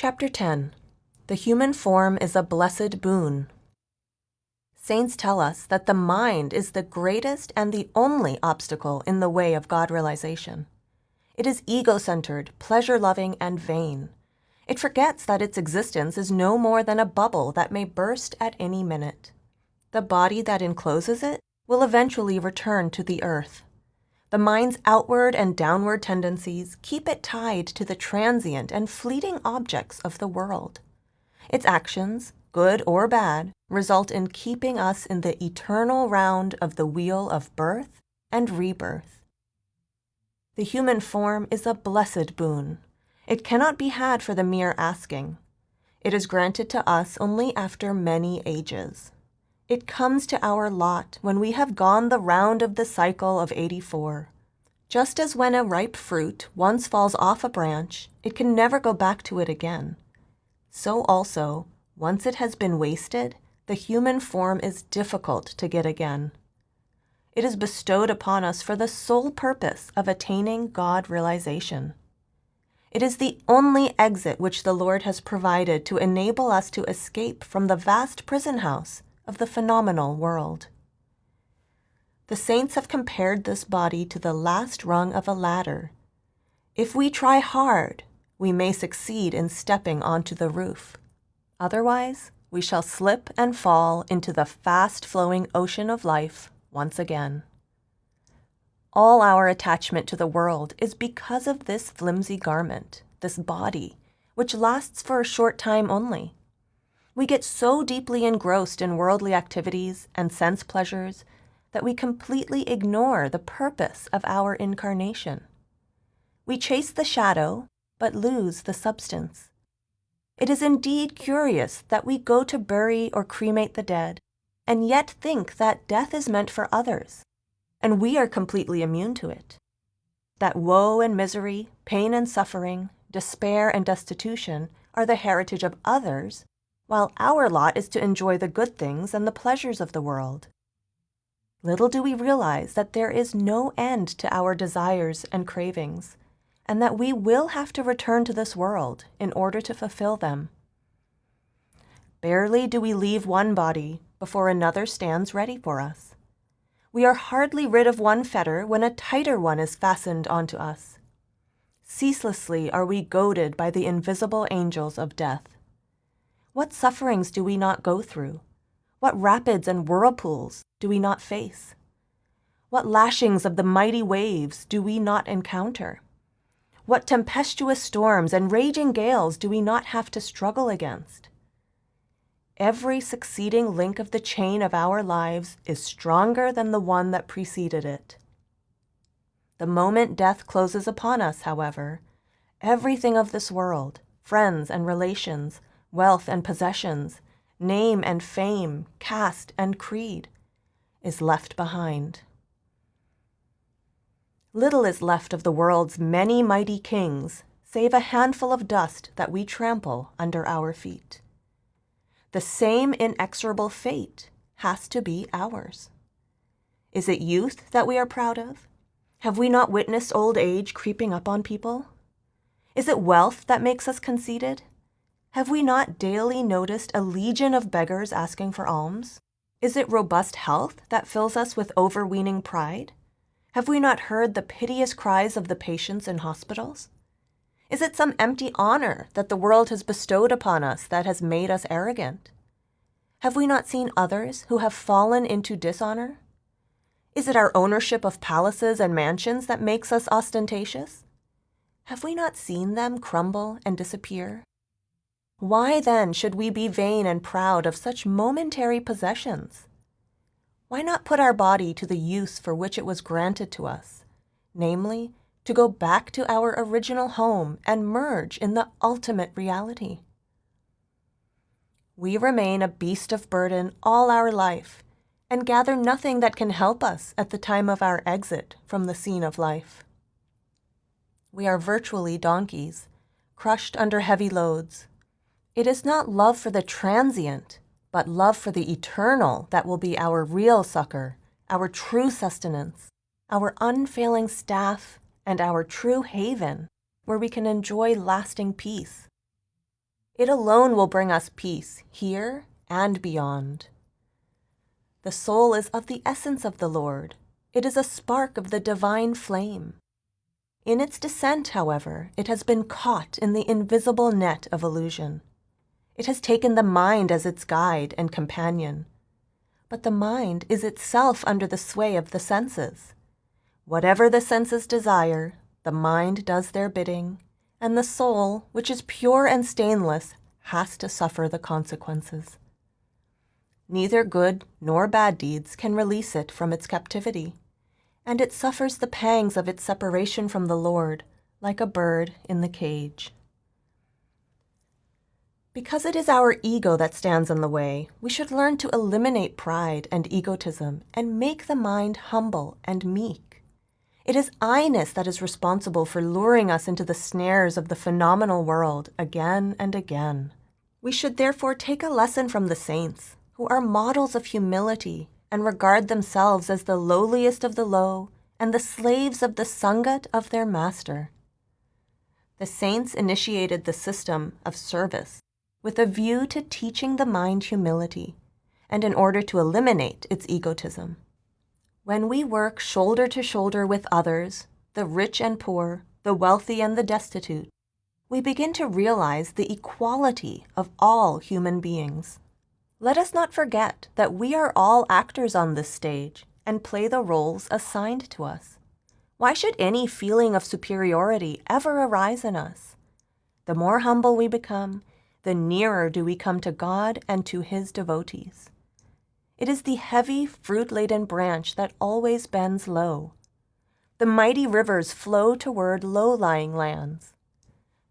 Chapter 10. The human form is a blessed boon. Saints tell us that the mind is the greatest and the only obstacle in the way of God realization. It is ego-centered, pleasure-loving, and vain. It forgets that its existence is no more than a bubble that may burst at any minute. The body that encloses it will eventually return to the earth. The mind's outward and downward tendencies keep it tied to the transient and fleeting objects of the world. Its actions, good or bad, result in keeping us in the eternal round of the wheel of birth and rebirth. The human form is a blessed boon. It cannot be had for the mere asking. It is granted to us only after many ages. It comes to our lot when we have gone the round of the cycle of 84. Just as when a ripe fruit once falls off a branch, it can never go back to it again. So also, once it has been wasted, the human form is difficult to get again. It is bestowed upon us for the sole purpose of attaining God realization. It is the only exit which the Lord has provided to enable us to escape from the vast prison house of the phenomenal world. The saints have compared this body to the last rung of a ladder. If we try hard, we may succeed in stepping onto the roof. Otherwise, we shall slip and fall into the fast-flowing ocean of life once again. All our attachment to the world is because of this flimsy garment, this body, which lasts for a short time only. We get so deeply engrossed in worldly activities and sense pleasures that we completely ignore the purpose of our incarnation. We chase the shadow, but lose the substance. It is indeed curious that we go to bury or cremate the dead, and yet think that death is meant for others, and we are completely immune to it. That woe and misery, pain and suffering, despair and destitution are the heritage of others, while our lot is to enjoy the good things and the pleasures of the world. Little do we realize that there is no end to our desires and cravings, and that we will have to return to this world in order to fulfill them. Barely do we leave one body before another stands ready for us. We are hardly rid of one fetter when a tighter one is fastened onto us. Ceaselessly are we goaded by the invisible angels of death. What sufferings do we not go through? What rapids and whirlpools do we not face? What lashings of the mighty waves do we not encounter? What tempestuous storms and raging gales do we not have to struggle against? Every succeeding link of the chain of our lives is stronger than the one that preceded it. The moment death closes upon us, however, everything of this world, friends and relations, wealth and possessions, name and fame, caste and creed, is left behind. Little is left of the world's many mighty kings, save a handful of dust that we trample under our feet. The same inexorable fate has to be ours. Is it youth that we are proud of? Have we not witnessed old age creeping up on people? Is it wealth that makes us conceited? Have we not daily noticed a legion of beggars asking for alms? Is it robust health that fills us with overweening pride? Have we not heard the piteous cries of the patients in hospitals? Is it some empty honor that the world has bestowed upon us that has made us arrogant? Have we not seen others who have fallen into dishonor? Is it our ownership of palaces and mansions that makes us ostentatious? Have we not seen them crumble and disappear? Why then should we be vain and proud of such momentary possessions? Why not put our body to the use for which it was granted to us, namely, to go back to our original home and merge in the ultimate reality? We remain a beast of burden all our life and gather nothing that can help us at the time of our exit from the scene of life. We are virtually donkeys, crushed under heavy loads. It is not love for the transient, but love for the eternal that will be our real succor, our true sustenance, our unfailing staff, and our true haven, where we can enjoy lasting peace. It alone will bring us peace here and beyond. The soul is of the essence of the Lord. It is a spark of the divine flame. In its descent, however, it has been caught in the invisible net of illusion. It has taken the mind as its guide and companion. But the mind is itself under the sway of the senses. Whatever the senses desire, the mind does their bidding, and the soul, which is pure and stainless, has to suffer the consequences. Neither good nor bad deeds can release it from its captivity, and it suffers the pangs of its separation from the Lord, like a bird in the cage. Because it is our ego that stands in the way, we should learn to eliminate pride and egotism and make the mind humble and meek. It is I-ness that is responsible for luring us into the snares of the phenomenal world again and again. We should therefore take a lesson from the saints, who are models of humility and regard themselves as the lowliest of the low and the slaves of the sangat of their master. The saints initiated the system of service with a view to teaching the mind humility, and in order to eliminate its egotism. When we work shoulder to shoulder with others, the rich and poor, the wealthy and the destitute, we begin to realize the equality of all human beings. Let us not forget that we are all actors on this stage and play the roles assigned to us. Why should any feeling of superiority ever arise in us? The more humble we become, the nearer do we come to God and to His devotees. It is the heavy, fruit-laden branch that always bends low. The mighty rivers flow toward low-lying lands.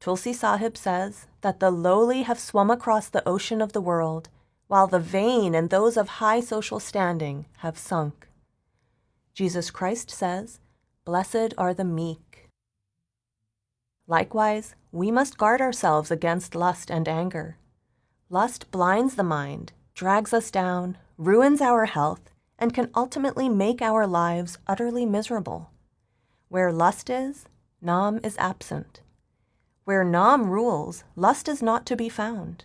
Tulsi Sahib says that the lowly have swum across the ocean of the world, while the vain and those of high social standing have sunk. Jesus Christ says, "Blessed are the meek." Likewise, we must guard ourselves against lust and anger. Lust blinds the mind, drags us down, ruins our health, and can ultimately make our lives utterly miserable. Where lust is, Nam is absent. Where Nam rules, lust is not to be found.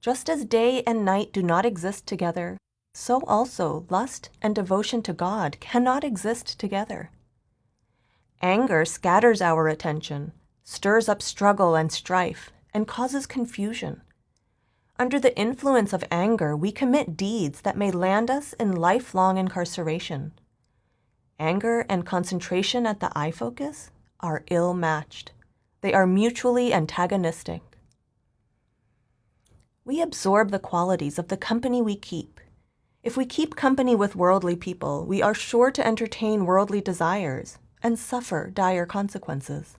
Just as day and night do not exist together, so also lust and devotion to God cannot exist together. Anger scatters our attention, stirs up struggle and strife, and causes confusion. Under the influence of anger, we commit deeds that may land us in lifelong incarceration. Anger and concentration at the eye focus are ill-matched. They are mutually antagonistic. We absorb the qualities of the company we keep. If we keep company with worldly people, we are sure to entertain worldly desires and suffer dire consequences.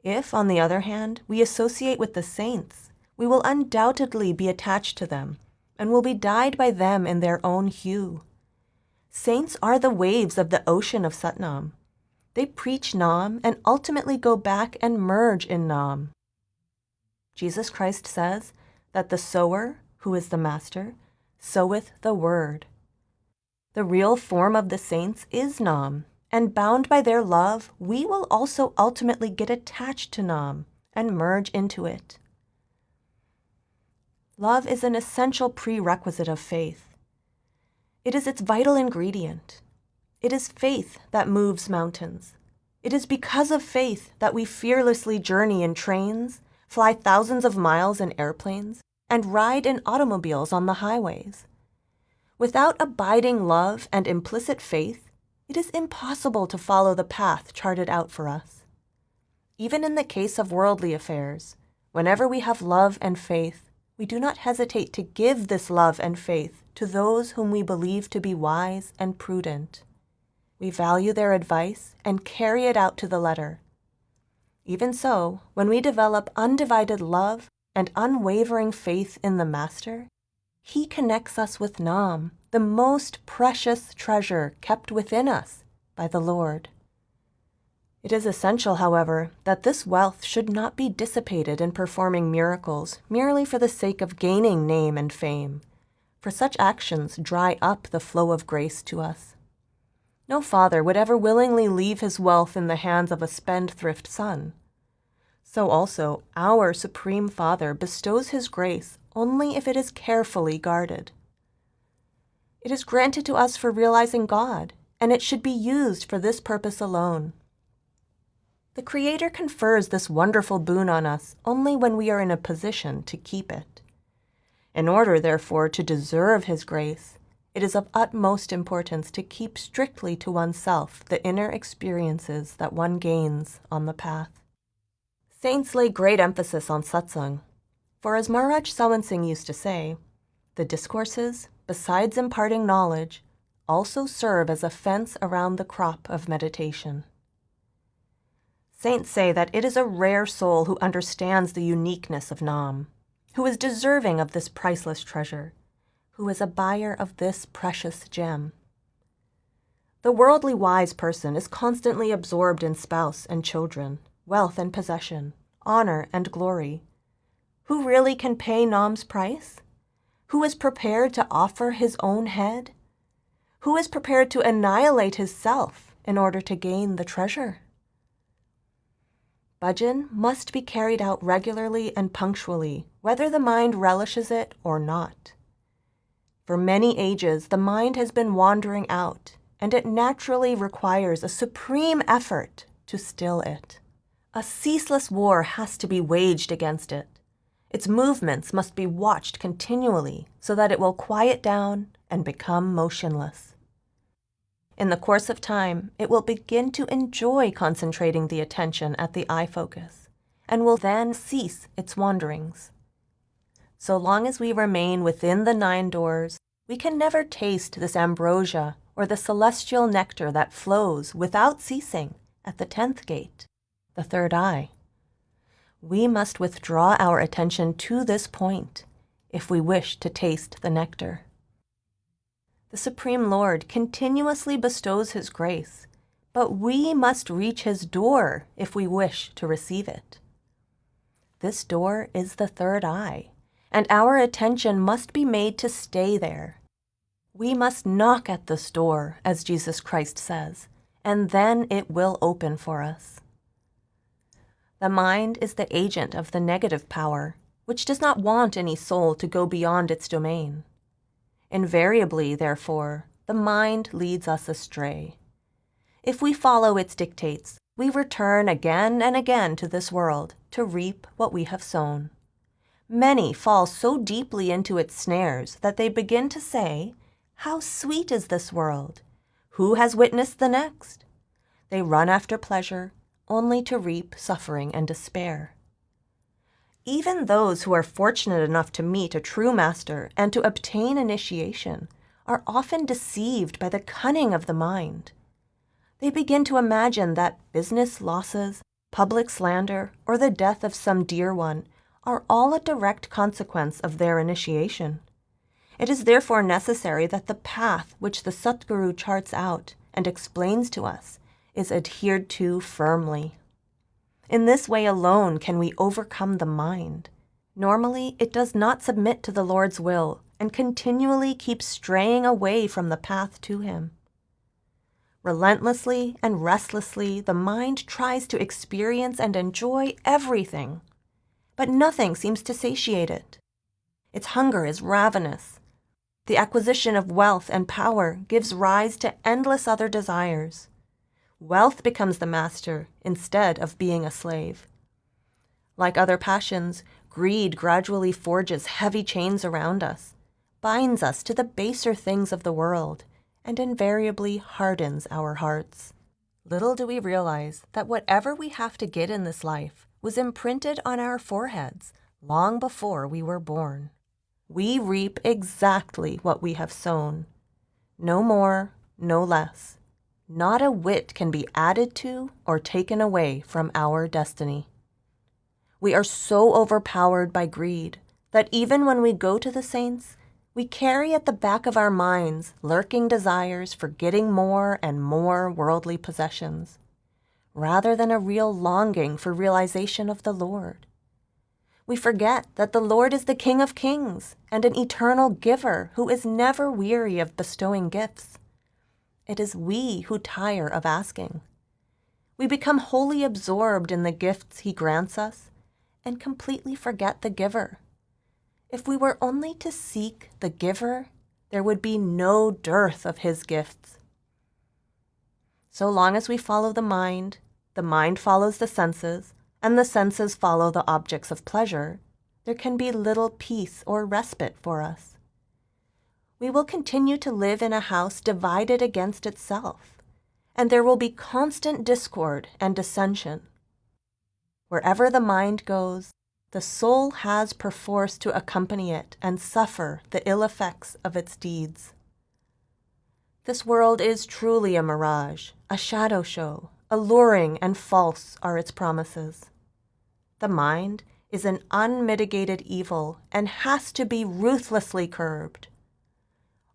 If, on the other hand, we associate with the saints, we will undoubtedly be attached to them and will be dyed by them in their own hue. Saints are the waves of the ocean of Satnam. They preach Nam and ultimately go back and merge in Nam. Jesus Christ says that the sower, who is the master, soweth the word. The real form of the saints is Nam, and bound by their love, we will also ultimately get attached to Nam and merge into it. Love is an essential prerequisite of faith. It is its vital ingredient. It is faith that moves mountains. It is because of faith that we fearlessly journey in trains, fly thousands of miles in airplanes, and ride in automobiles on the highways. Without abiding love and implicit faith, it is impossible to follow the path charted out for us. Even in the case of worldly affairs, whenever we have love and faith, we do not hesitate to give this love and faith to those whom we believe to be wise and prudent. We value their advice and carry it out to the letter. Even so, when we develop undivided love and unwavering faith in the Master, He connects us with Nam, the most precious treasure kept within us by the Lord. It is essential, however, that this wealth should not be dissipated in performing miracles merely for the sake of gaining name and fame, for such actions dry up the flow of grace to us. No father would ever willingly leave his wealth in the hands of a spendthrift son. So also our Supreme Father bestows His grace only if it is carefully guarded. It is granted to us for realizing God, and it should be used for this purpose alone. The Creator confers this wonderful boon on us only when we are in a position to keep it. In order, therefore, to deserve His grace, it is of utmost importance to keep strictly to oneself the inner experiences that one gains on the path. Saints lay great emphasis on satsang, for as Maharaj Charan Singh used to say, the discourses, besides imparting knowledge, also serve as a fence around the crop of meditation. Saints say that it is a rare soul who understands the uniqueness of Nam, who is deserving of this priceless treasure, who is a buyer of this precious gem. The worldly wise person is constantly absorbed in spouse and children, wealth and possession, honor and glory. Who really can pay Nam's price? Who is prepared to offer his own head? Who is prepared to annihilate his self in order to gain the treasure? Bhajan must be carried out regularly and punctually, whether the mind relishes it or not. For many ages, the mind has been wandering out, and it naturally requires a supreme effort to still it. A ceaseless war has to be waged against it. Its movements must be watched continually so that it will quiet down and become motionless. In the course of time, it will begin to enjoy concentrating the attention at the eye focus, and will then cease its wanderings. So long as we remain within the 9 doors, we can never taste this ambrosia or the celestial nectar that flows without ceasing at the 10th gate, the 3rd eye. We must withdraw our attention to this point if we wish to taste the nectar. The Supreme Lord continuously bestows His grace, but we must reach His door if we wish to receive it. This door is the 3rd eye, and our attention must be made to stay there. We must knock at this door, as Jesus Christ says, and then it will open for us. The mind is the agent of the negative power, which does not want any soul to go beyond its domain. Invariably, therefore, the mind leads us astray. If we follow its dictates, we return again and again to this world to reap what we have sown. Many fall so deeply into its snares that they begin to say, "How sweet is this world! Who has witnessed the next?" They run after pleasure, only to reap suffering and despair. Even those who are fortunate enough to meet a true master and to obtain initiation are often deceived by the cunning of the mind. They begin to imagine that business losses, public slander, or the death of some dear one are all a direct consequence of their initiation. It is therefore necessary that the path which the Satguru charts out and explains to us is adhered to firmly. In this way alone can we overcome the mind. Normally, it does not submit to the Lord's will and continually keeps straying away from the path to Him. Relentlessly and restlessly, the mind tries to experience and enjoy everything, but nothing seems to satiate it. Its hunger is ravenous. The acquisition of wealth and power gives rise to endless other desires. Wealth becomes the master instead of being a slave. Like other passions, greed gradually forges heavy chains around us, binds us to the baser things of the world, and invariably hardens our hearts. Little do we realize that whatever we have to get in this life was imprinted on our foreheads long before we were born. We reap exactly what we have sown. No more, no less. Not a whit can be added to or taken away from our destiny. We are so overpowered by greed that even when we go to the saints, we carry at the back of our minds lurking desires for getting more and more worldly possessions, rather than a real longing for realization of the Lord. We forget that the Lord is the King of Kings and an eternal giver who is never weary of bestowing gifts. It is we who tire of asking. We become wholly absorbed in the gifts he grants us and completely forget the giver. If we were only to seek the giver, there would be no dearth of his gifts. So long as we follow the mind follows the senses, and the senses follow the objects of pleasure, there can be little peace or respite for us. We will continue to live in a house divided against itself, and there will be constant discord and dissension. Wherever the mind goes, the soul has perforce to accompany it and suffer the ill effects of its deeds. This world is truly a mirage, a shadow show. Alluring and false are its promises. The mind is an unmitigated evil and has to be ruthlessly curbed.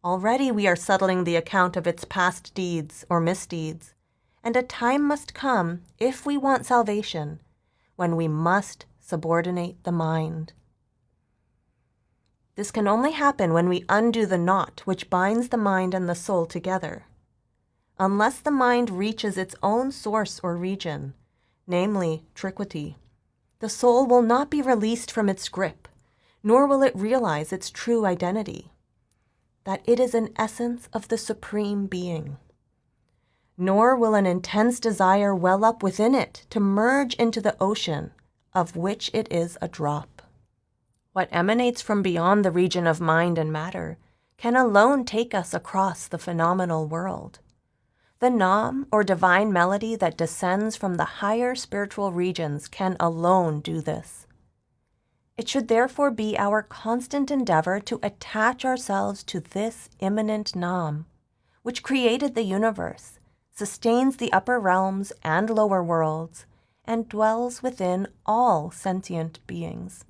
Already we are settling the account of its past deeds or misdeeds, and a time must come, if we want salvation, when we must subordinate the mind. This can only happen when we undo the knot which binds the mind and the soul together. Unless the mind reaches its own source or region, namely triquity, the soul will not be released from its grip, nor will it realize its true identity, that it is an essence of the Supreme Being. Nor will an intense desire well up within it to merge into the ocean of which it is a drop. What emanates from beyond the region of mind and matter can alone take us across the phenomenal world. The Nam, or divine melody that descends from the higher spiritual regions, can alone do this. It should therefore be our constant endeavor to attach ourselves to this immanent Nam, which created the universe, sustains the upper realms and lower worlds, and dwells within all sentient beings.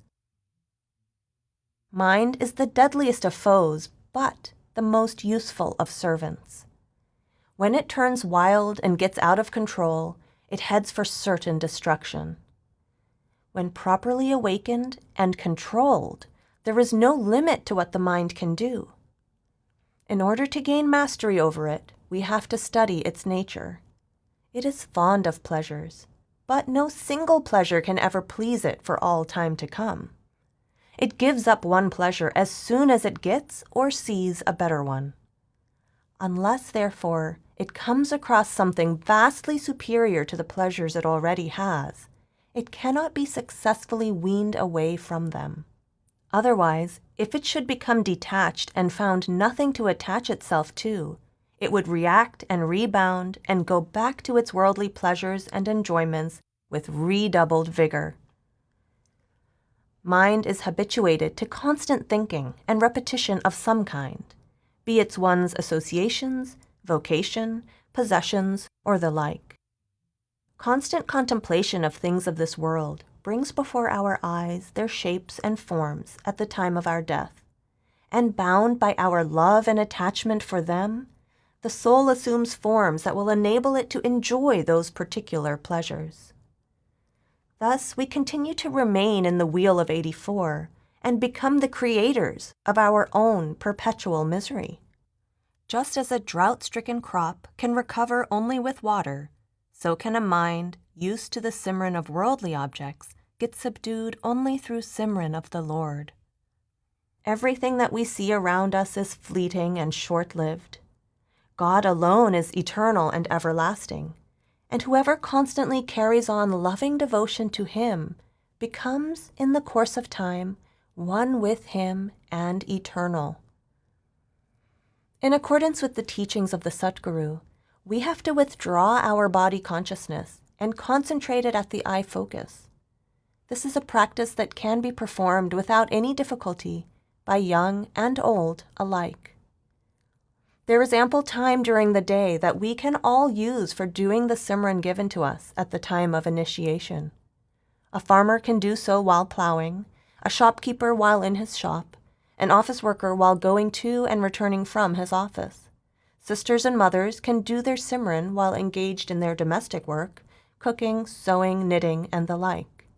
Mind is the deadliest of foes, but the most useful of servants. When it turns wild and gets out of control, it heads for certain destruction. When properly awakened and controlled, there is no limit to what the mind can do. In order to gain mastery over it, we have to study its nature. It is fond of pleasures, but no single pleasure can ever please it for all time to come. It gives up one pleasure as soon as it gets or sees a better one. Unless, therefore, it comes across something vastly superior to the pleasures it already has, it cannot be successfully weaned away from them. Otherwise, if it should become detached and found nothing to attach itself to, it would react and rebound and go back to its worldly pleasures and enjoyments with redoubled vigor. Mind is habituated to constant thinking and repetition of some kind, be it one's associations, vocation, possessions, or the like. Constant contemplation of things of this world brings before our eyes their shapes and forms at the time of our death, and bound by our love and attachment for them, the soul assumes forms that will enable it to enjoy those particular pleasures. Thus, we continue to remain in the wheel of 84 and become the creators of our own perpetual misery. Just as a drought-stricken crop can recover only with water, so can a mind used to the Simran of worldly objects get subdued only through Simran of the Lord. Everything that we see around us is fleeting and short-lived. God alone is eternal and everlasting, and whoever constantly carries on loving devotion to Him becomes, in the course of time, one with Him and eternal. In accordance with the teachings of the Satguru, we have to withdraw our body consciousness and concentrate it at the eye focus. This is a practice that can be performed without any difficulty by young and old alike. There is ample time during the day that we can all use for doing the Simran given to us at the time of initiation. A farmer can do so while plowing, a shopkeeper while in his shop, an office worker while going to and returning from his office. Sisters and mothers can do their Simran while engaged in their domestic work, cooking, sewing, knitting, and the like.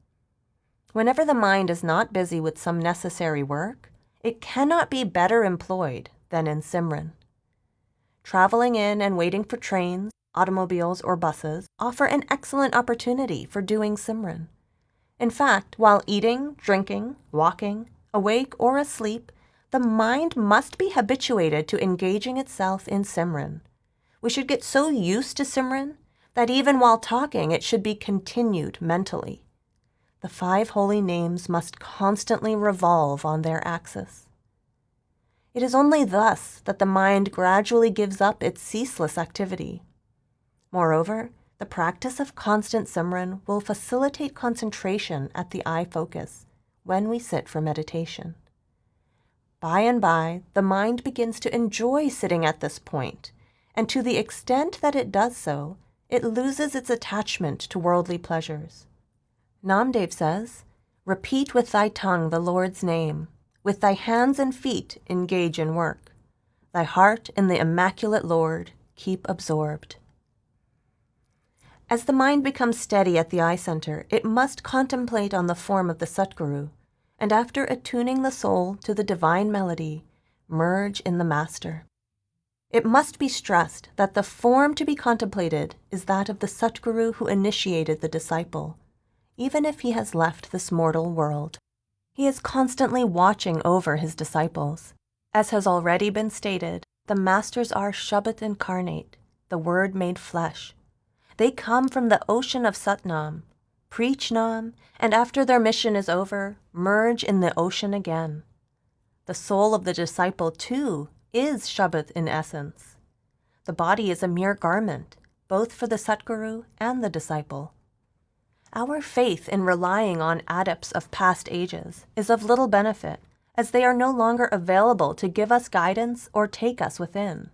Whenever the mind is not busy with some necessary work, it cannot be better employed than in Simran. Traveling in and waiting for trains, automobiles, or buses offer an excellent opportunity for doing Simran. In fact, while eating, drinking, walking, awake, or asleep, the mind must be habituated to engaging itself in Simran. We should get so used to Simran that even while talking it should be continued mentally. The 5 holy names must constantly revolve on their axis. It is only thus that the mind gradually gives up its ceaseless activity. Moreover, the practice of constant Simran will facilitate concentration at the eye focus when we sit for meditation. By and by, the mind begins to enjoy sitting at this point, and to the extent that it does so, it loses its attachment to worldly pleasures. Namdev says, "Repeat with thy tongue the Lord's name. With thy hands and feet engage in work. Thy heart in the immaculate Lord keep absorbed." As the mind becomes steady at the eye center, it must contemplate on the form of the Satguru, and after attuning the soul to the divine melody, merge in the Master. It must be stressed that the form to be contemplated is that of the Satguru who initiated the disciple, even if he has left this mortal world. He is constantly watching over his disciples. As has already been stated, the Masters are Shabad incarnate, the Word made flesh. They come from the ocean of Satnam, preach Nam, and after their mission is over, merge in the ocean again. The soul of the disciple, too, is Shabad in essence. The body is a mere garment, both for the Satguru and the disciple. Our faith in relying on adepts of past ages is of little benefit, as they are no longer available to give us guidance or take us within.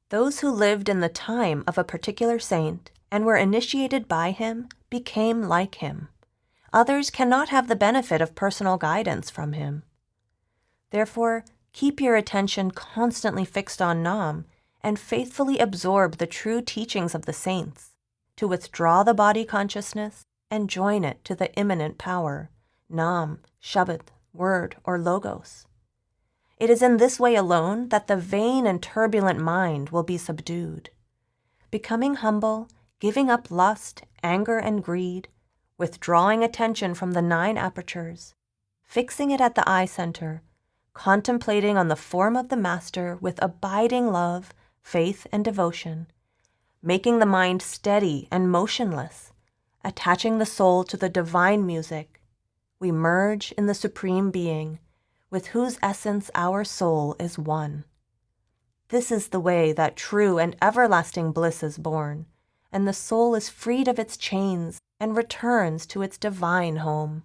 Those who lived in the time of a particular saint and were initiated by him became like him. Others cannot have the benefit of personal guidance from him. Therefore, keep your attention constantly fixed on Nam and faithfully absorb the true teachings of the saints, to withdraw the body consciousness and join it to the immanent power, Nam, Shabad, Word, or Logos. It is in this way alone that the vain and turbulent mind will be subdued. Becoming humble, giving up lust, anger, and greed, withdrawing attention from the 9 apertures, fixing it at the eye center, contemplating on the form of the Master with abiding love, faith, and devotion, making the mind steady and motionless, attaching the soul to the divine music, we merge in the Supreme Being, with whose essence our soul is one. This is the way that true and everlasting bliss is born, and the soul is freed of its chains and returns to its divine home.